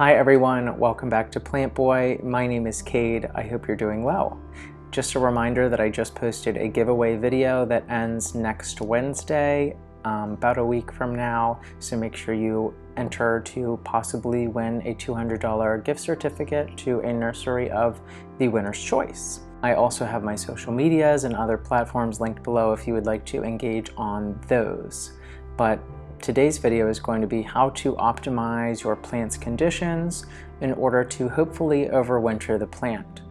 Hi everyone, welcome back to Plant Boy. My name is Cade. I hope you're doing well. Just a reminder that I just posted a giveaway video that ends next Wednesday, about a week from now, so make sure you enter to possibly win a $200 gift certificate to a nursery of the winner's choice. I also have my social medias and other platforms linked below if you would like to engage on those. But today's video is going to be how to optimize your plant's conditions in order to hopefully overwinter the plant.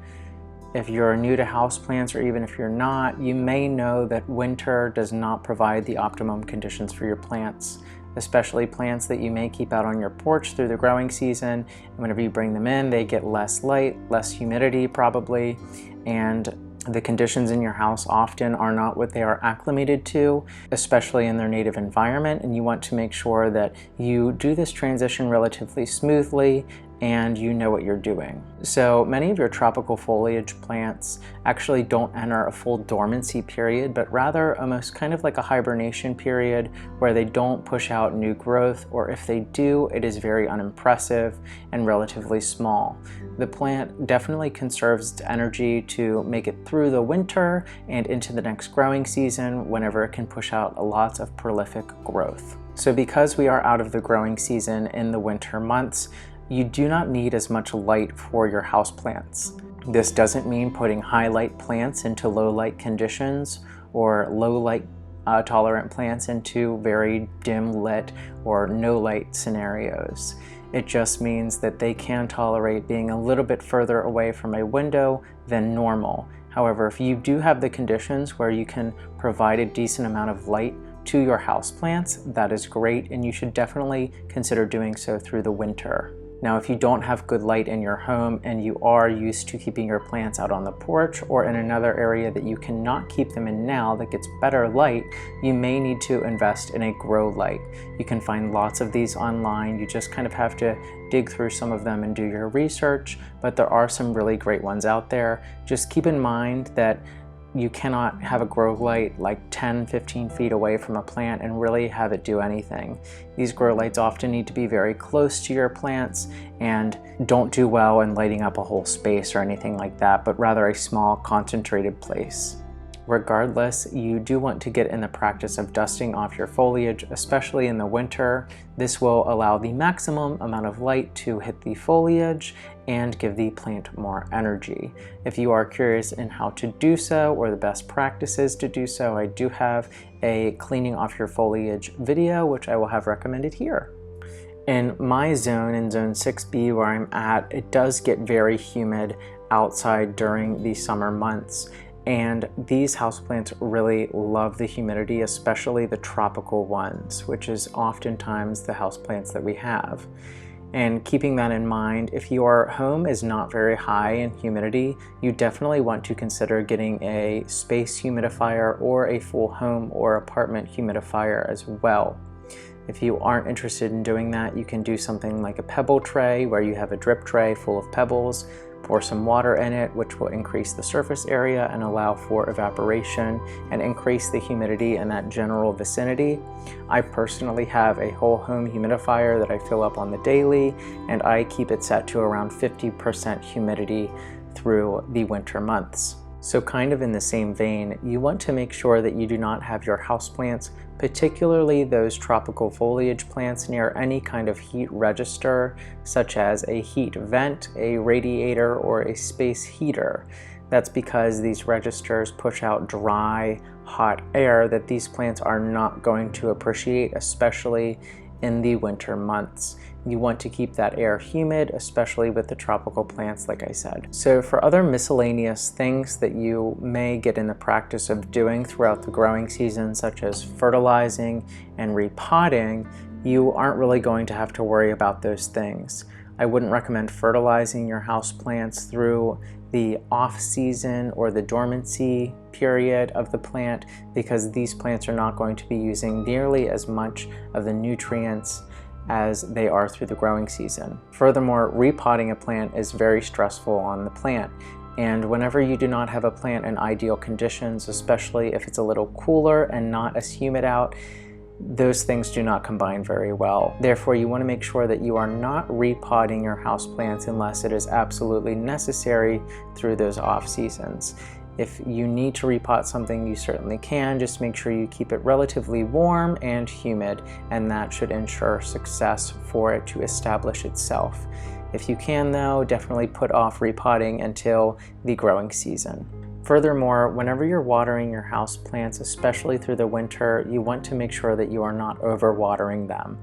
If you're new to houseplants, or even if you're not, you may know that winter does not provide the optimum conditions for your plants, especially plants that you may keep out on your porch through the growing season. And whenever you bring them in, they get less light, less humidity probably, and the conditions in your house often are not what they are acclimated to, especially in their native environment, and you want to make sure that you do this transition relatively smoothly and you know what you're doing. So many of your tropical foliage plants actually don't enter a full dormancy period, but rather almost kind of like a hibernation period where they don't push out new growth, or if they do, it is very unimpressive and relatively small. The plant definitely conserves its energy to make it through the winter and into the next growing season whenever it can push out lots of prolific growth. So because we are out of the growing season in the winter months, you do not need as much light for your houseplants. This doesn't mean putting high light plants into low light conditions, or low light tolerant plants into very dim lit or no light scenarios. It just means that they can tolerate being a little bit further away from a window than normal. However, if you do have the conditions where you can provide a decent amount of light to your houseplants, that is great, and you should definitely consider doing so through the winter. Now, if you don't have good light in your home and you are used to keeping your plants out on the porch or in another area that you cannot keep them in now that gets better light, you may need to invest in a grow light. You can find lots of these online. You just kind of have to dig through some of them and do your research, but there are some really great ones out there. Just keep in mind that you cannot have a grow light like 10-15 feet away from a plant and really have it do anything. These grow lights often need to be very close to your plants and don't do well in lighting up a whole space or anything like that, but rather a small concentrated place. Regardless, you do want to get in the practice of dusting off your foliage, especially in the winter. This will allow the maximum amount of light to hit the foliage and give the plant more energy. If you are curious in how to do so or the best practices to do so, I do have a cleaning off your foliage video, which I will have recommended here. In my zone, in zone 6B where I'm at, it does get very humid outside during the summer months. And these houseplants really love the humidity, especially the tropical ones, which is oftentimes the houseplants that we have. And keeping that in mind, if your home is not very high in humidity, you definitely want to consider getting a space humidifier or a full home or apartment humidifier as well. If you aren't interested in doing that, you can do something like a pebble tray where you have a drip tray full of pebbles, pour some water in it, which will increase the surface area and allow for evaporation and increase the humidity in that general vicinity. I personally have a whole home humidifier that I fill up on the daily, and I keep it set to around 50% humidity through the winter months. So kind of in the same vein, you want to make sure that you do not have your houseplants, particularly those tropical foliage plants, near any kind of heat register, such as a heat vent, a radiator, or a space heater. That's because these registers push out dry, hot air that these plants are not going to appreciate, especially in the winter months. You want to keep that air humid, especially with the tropical plants, like I said. So for other miscellaneous things that you may get in the practice of doing throughout the growing season, such as fertilizing and repotting, you aren't really going to have to worry about those things. I wouldn't recommend fertilizing your houseplants through the off-season or the dormancy period of the plant, because these plants are not going to be using nearly as much of the nutrients as they are through the growing season. Furthermore, repotting a plant is very stressful on the plant, and whenever you do not have a plant in ideal conditions, especially if it's a little cooler and not as humid out, those things do not combine very well. Therefore, you want to make sure that you are not repotting your houseplants unless it is absolutely necessary through those off seasons. If you need to repot something, you certainly can. Just make sure you keep it relatively warm and humid, and that should ensure success for it to establish itself. If you can, though, definitely put off repotting until the growing season. Furthermore, whenever you're watering your house plants, especially through the winter, you want to make sure that you are not overwatering them.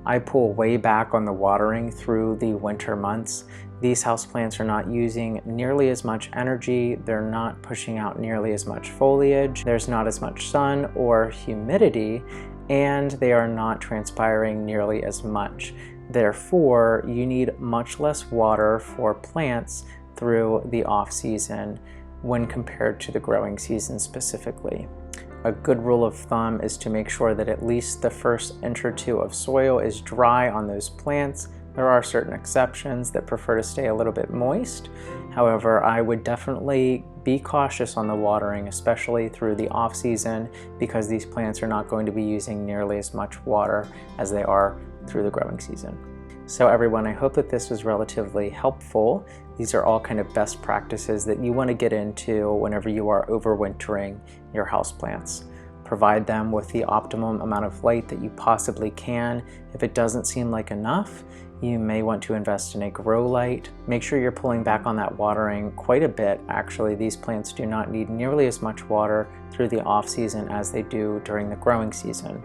I pull way back on the watering through the winter months. These houseplants are not using nearly as much energy, they're not pushing out nearly as much foliage, there's not as much sun or humidity, and they are not transpiring nearly as much. Therefore, you need much less water for plants through the off-season when compared to the growing season specifically. A good rule of thumb is to make sure that at least the first inch or two of soil is dry on those plants. There are certain exceptions that prefer to stay a little bit moist. However, I would definitely be cautious on the watering, especially through the off season, because these plants are not going to be using nearly as much water as they are through the growing season. So everyone, I hope that this was relatively helpful. These are all kind of best practices that you want to get into whenever you are overwintering your houseplants. Provide them with the optimum amount of light that you possibly can. If it doesn't seem like enough, you may want to invest in a grow light. Make sure you're pulling back on that watering quite a bit. Actually, these plants do not need nearly as much water through the off season as they do during the growing season.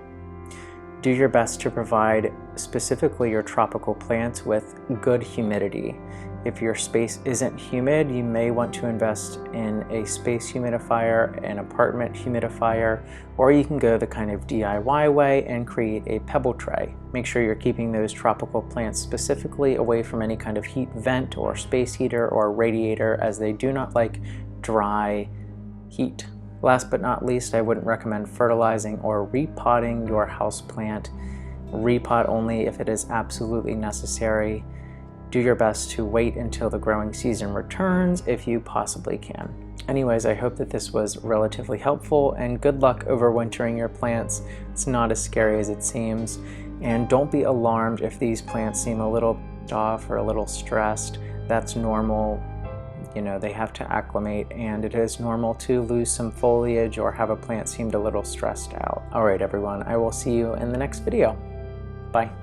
Do your best to provide specifically your tropical plants with good humidity. If your space isn't humid, you may want to invest in a space humidifier, an apartment humidifier, or you can go the kind of DIY way and create a pebble tray. Make sure you're keeping those tropical plants specifically away from any kind of heat vent or space heater or radiator, as they do not like dry heat. Last but not least, I wouldn't recommend fertilizing or repotting your houseplant. Repot only if it is absolutely necessary. Do your best to wait until the growing season returns if you possibly can. Anyways, I hope that this was relatively helpful, and good luck overwintering your plants. It's not as scary as it seems, and don't be alarmed if these plants seem a little off or a little stressed. That's normal. You know, they have to acclimate, and it is normal to lose some foliage or have a plant seemed a little stressed out. All right, everyone, I will see you in the next video. Bye.